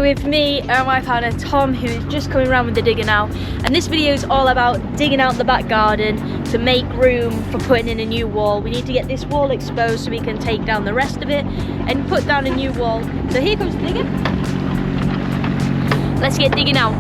with me and my partner Tom, who is just coming around with the digger now. And this video is all about digging out the back garden to make room for putting in a new wall. We need to get this wall exposed so we can take down the rest of it and put down a new wall. So here comes the digger. Let's get digging out.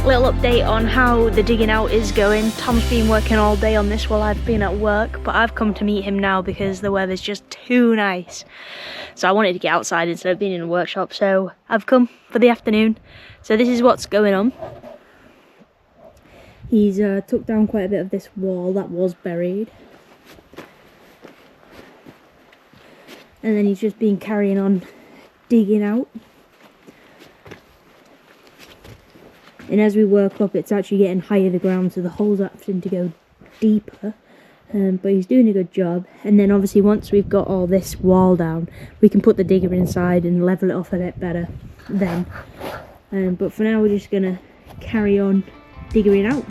Little update on how the digging out is going. Tom's been working all day on this while I've been at work, but I've come to meet him now because the weather's just too nice. So I wanted to get outside instead of being in a workshop, so I've come for the afternoon. So this is what's going on. He's took down quite a bit of this wall that was buried. And then he's just been carrying on digging out. And as we work up, it's actually getting higher the ground, so the holes are having to go deeper. But he's doing a good job. And then obviously once we've got all this wall down, we can put the digger inside and level it off a bit better then. But for now we're just gonna carry on digging out.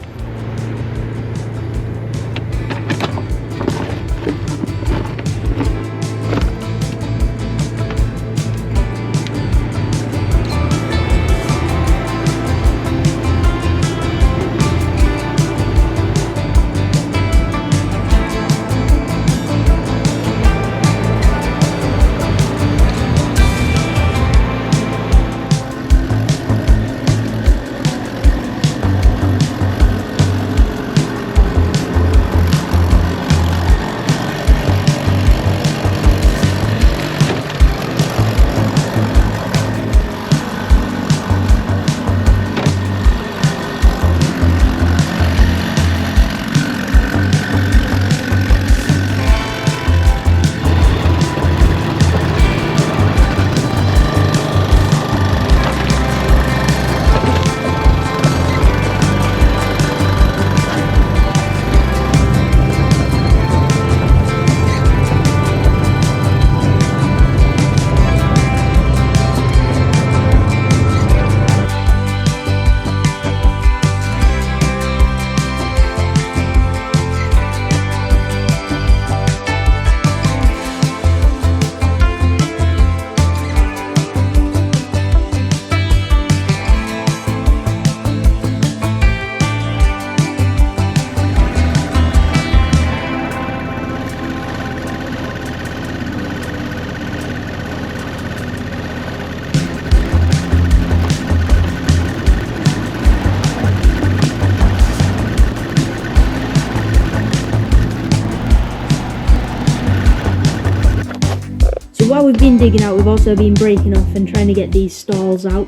So while we've been digging out, we've also been breaking off and trying to get these stalls out.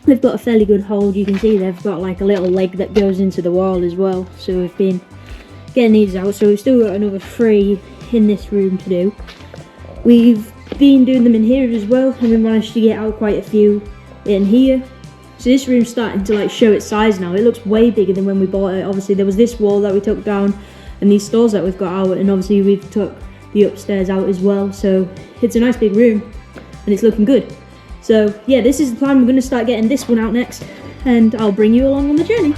They've got a fairly good hold. You can see they've got like a little leg that goes into the wall as well. So we've been getting these out. So we've still got another 3 in this room to do. We've been doing them in here as well, and we managed to get out quite a few in here. So this room's starting to like show its size now. It looks way bigger than when we bought it. Obviously there was this wall that we took down and these stalls that we've got out, and obviously we've took the upstairs out as well. So it's a nice big room and it's looking good. So yeah, this is the plan. We're going to start getting this one out next, and I'll bring you along on the journey.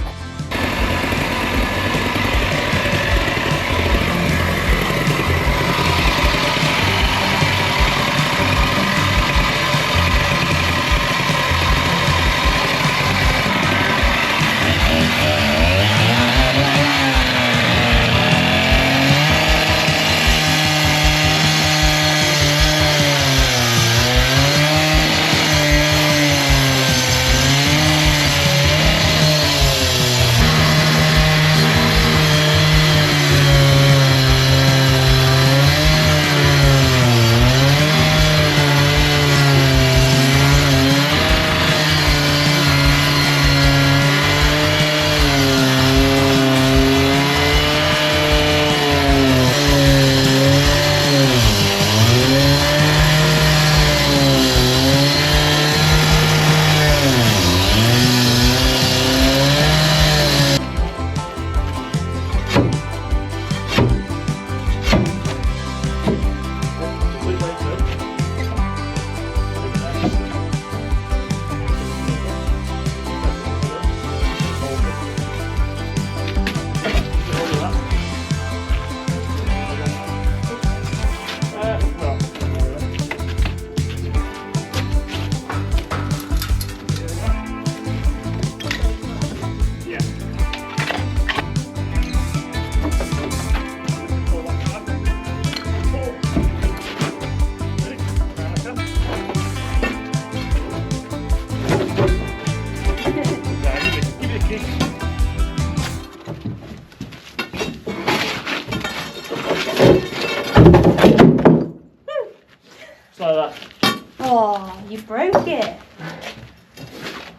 Like that. Oh, you broke it.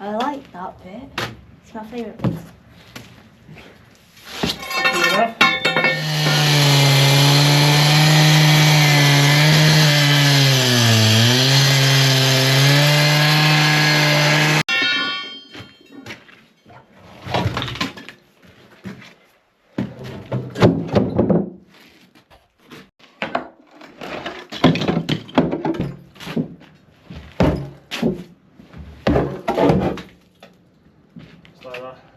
I like that bit. It's my favourite bit. like that.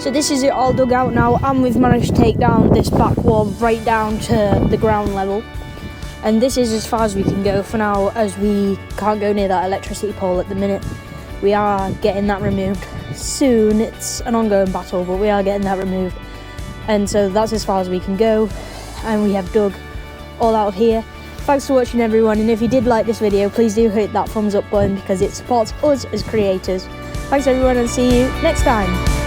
So this is it all dug out now, and we've managed to take down this back wall right down to the ground level. And this is as far as we can go for now, as we can't go near that electricity pole at the minute. We are getting that removed soon. It's an ongoing battle, but we are getting that removed. And so that's as far as we can go, and we have dug all out of here. Thanks for watching, everyone, and if you did like this video, please do hit that thumbs up button because it supports us as creators. Thanks everyone, and see you next time.